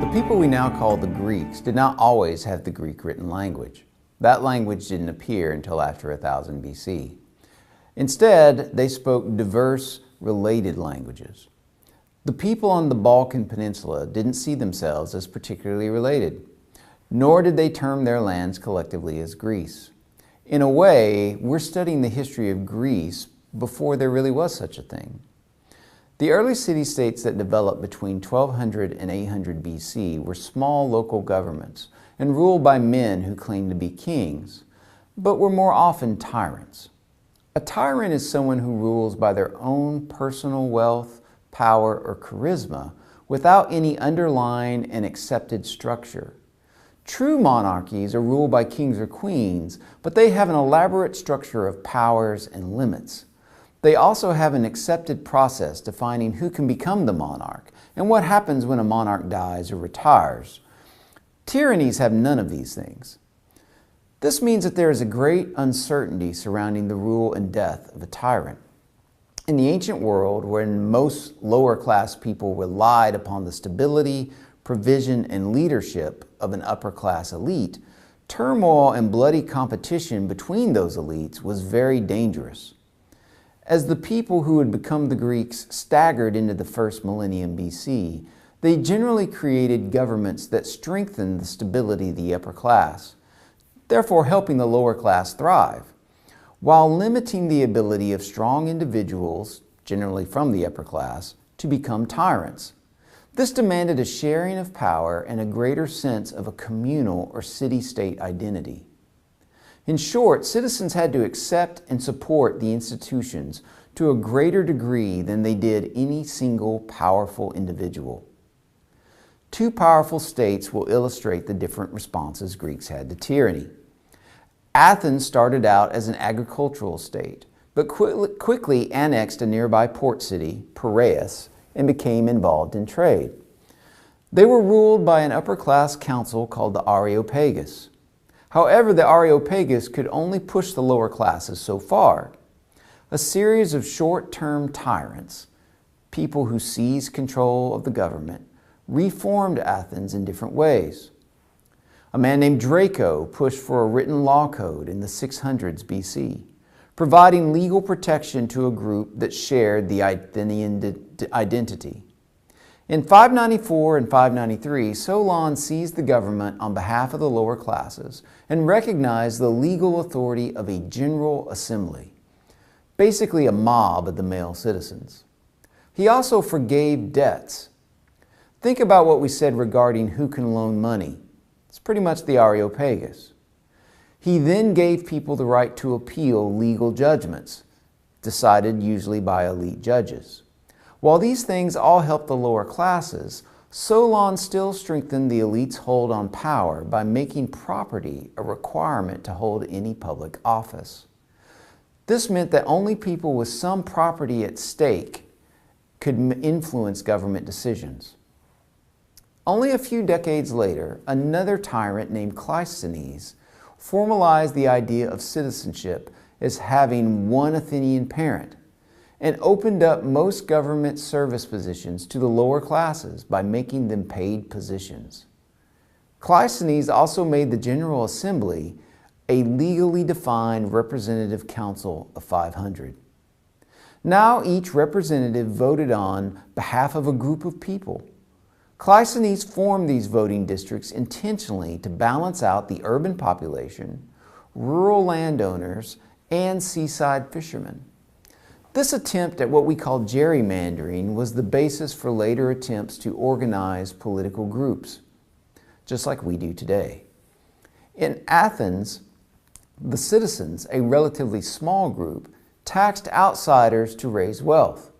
The people we now call the Greeks did not always have the Greek written language. That language didn't appear until after 1000 BC. Instead, they spoke diverse, related languages. The people on the Balkan Peninsula didn't see themselves as particularly related, nor did they term their lands collectively as Greece. In a way, we're studying the history of Greece before there really was such a thing. The early city-states that developed between 1200 and 800 BC were small local governments and ruled by men who claimed to be kings, but were more often tyrants. A tyrant is someone who rules by their own personal wealth, power, or charisma without any underlying and accepted structure. True monarchies are ruled by kings or queens, but they have an elaborate structure of powers and limits. They also have an accepted process defining who can become the monarch and what happens when a monarch dies or retires. Tyrannies have none of these things. This means that there is a great uncertainty surrounding the rule and death of a tyrant. In the ancient world, when most lower class people relied upon the stability, provision, and leadership of an upper class elite, turmoil and bloody competition between those elites was very dangerous. As the people who had become the Greeks staggered into the first millennium BC, they generally created governments that strengthened the stability of the upper class, therefore helping the lower class thrive, while limiting the ability of strong individuals, generally from the upper class, to become tyrants. This demanded a sharing of power and a greater sense of a communal or city-state identity. In short, citizens had to accept and support the institutions to a greater degree than they did any single powerful individual. Two powerful states will illustrate the different responses Greeks had to tyranny. Athens started out as an agricultural state, but quickly annexed a nearby port city, Piraeus, and became involved in trade. They were ruled by an upper-class council called the Areopagus. However, the Areopagus could only push the lower classes so far. A series of short-term tyrants, people who seized control of the government, reformed Athens in different ways. A man named Draco pushed for a written law code in the 600s BC, providing legal protection to a group that shared the Athenian identity. In 594 and 593, Solon seized the government on behalf of the lower classes and recognized the legal authority of a general assembly, basically a mob of the male citizens. He also forgave debts. Think about what we said regarding who can loan money. It's pretty much the Areopagus. He then gave people the right to appeal legal judgments, decided usually by elite judges. While these things all helped the lower classes, Solon still strengthened the elite's hold on power by making property a requirement to hold any public office. This meant that only people with some property at stake could influence government decisions. Only a few decades later, another tyrant named Cleisthenes formalized the idea of citizenship as having one Athenian parent, and opened up most government service positions to the lower classes by making them paid positions. Cleisthenes also made the General Assembly a legally defined representative council of 500. Now each representative voted on behalf of a group of people. Cleisthenes formed these voting districts intentionally to balance out the urban population, rural landowners, and seaside fishermen. This attempt at what we call gerrymandering was the basis for later attempts to organize political groups, just like we do today. In Athens, the citizens, a relatively small group, taxed outsiders to raise wealth.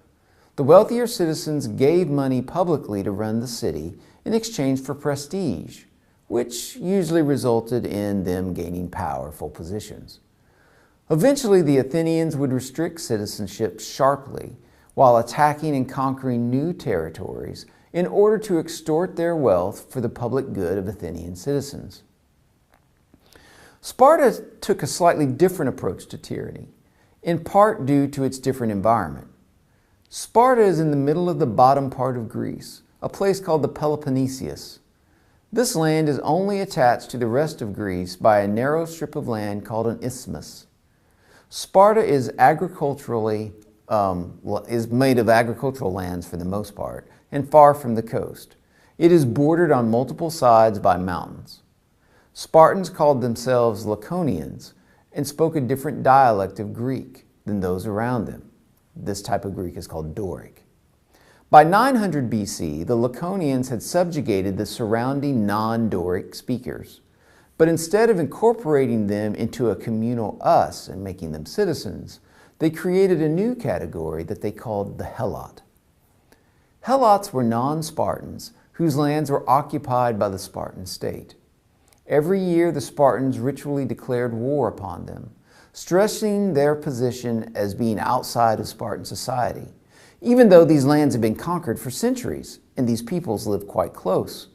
The wealthier citizens gave money publicly to run the city in exchange for prestige, which usually resulted in them gaining powerful positions. Eventually, the Athenians would restrict citizenship sharply while attacking and conquering new territories in order to extort their wealth for the public good of Athenian citizens. Sparta took a slightly different approach to tyranny, in part due to its different environment. Sparta is in the middle of the bottom part of Greece, a place called the Peloponnesus. This land is only attached to the rest of Greece by a narrow strip of land called an isthmus. Sparta is made of agricultural lands for the most part, and far from the coast. It is bordered on multiple sides by mountains. Spartans called themselves Laconians and spoke a different dialect of Greek than those around them. This type of Greek is called Doric. By 900 BC, the Laconians had subjugated the surrounding non-Doric speakers. But instead of incorporating them into a communal us and making them citizens, they created a new category that they called the Helot. Helots were non-Spartans whose lands were occupied by the Spartan state. Every year, the Spartans ritually declared war upon them, stressing their position as being outside of Spartan society, even though these lands had been conquered for centuries and these peoples lived quite close.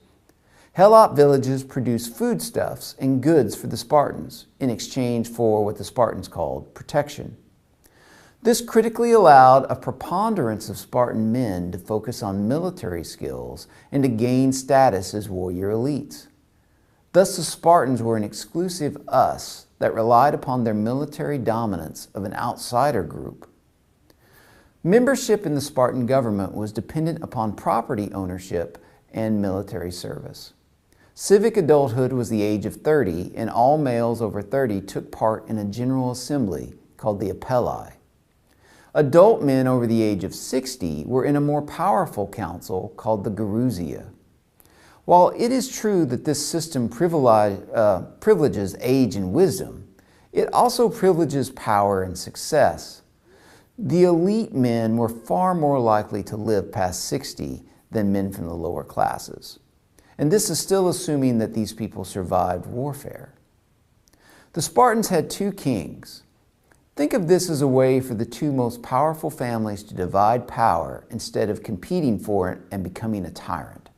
Helot villages produced foodstuffs and goods for the Spartans in exchange for what the Spartans called protection. This critically allowed a preponderance of Spartan men to focus on military skills and to gain status as warrior elites. Thus, the Spartans were an exclusive us that relied upon their military dominance of an outsider group. Membership in the Spartan government was dependent upon property ownership and military service. Civic adulthood was the age of 30, and all males over 30 took part in a general assembly called the Apelli. Adult men over the age of 60 were in a more powerful council called the Gerousia. While it is true that this system privileges age and wisdom, it also privileges power and success. The elite men were far more likely to live past 60 than men from the lower classes. And this is still assuming that these people survived warfare. The Spartans had two kings. Think of this as a way for the two most powerful families to divide power instead of competing for it and becoming a tyrant.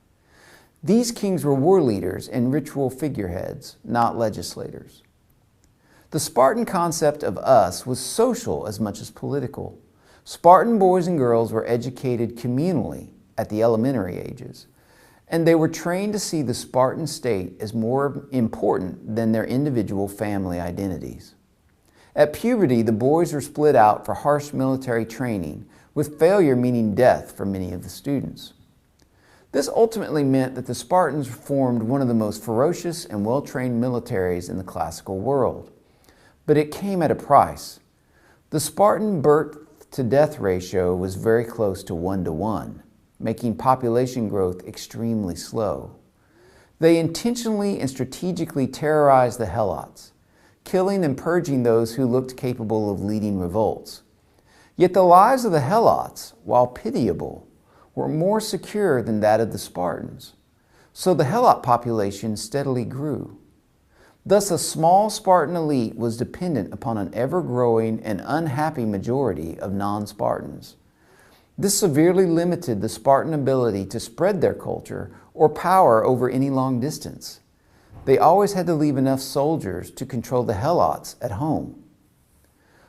These kings were war leaders and ritual figureheads, not legislators. The Spartan concept of us was social as much as political. Spartan boys and girls were educated communally at the elementary ages, and they were trained to see the Spartan state as more important than their individual family identities. At puberty, the boys were split out for harsh military training, with failure meaning death for many of the students. This ultimately meant that the Spartans formed one of the most ferocious and well-trained militaries in the classical world. But it came at a price. The Spartan birth-to-death ratio was very close to 1-to-1, making population growth extremely slow. They intentionally and strategically terrorized the Helots, killing and purging those who looked capable of leading revolts. Yet the lives of the Helots, while pitiable, were more secure than that of the Spartans. So the Helot population steadily grew. Thus, a small Spartan elite was dependent upon an ever-growing and unhappy majority of non-Spartans. This severely limited the Spartan ability to spread their culture or power over any long distance. They always had to leave enough soldiers to control the Helots at home.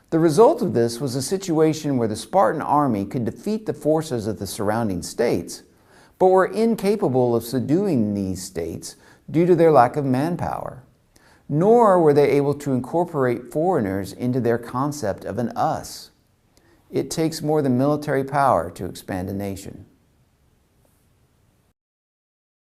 The result of this was a situation where the Spartan army could defeat the forces of the surrounding states, but were incapable of subduing these states due to their lack of manpower. Nor were they able to incorporate foreigners into their concept of an us. It takes more than military power to expand a nation.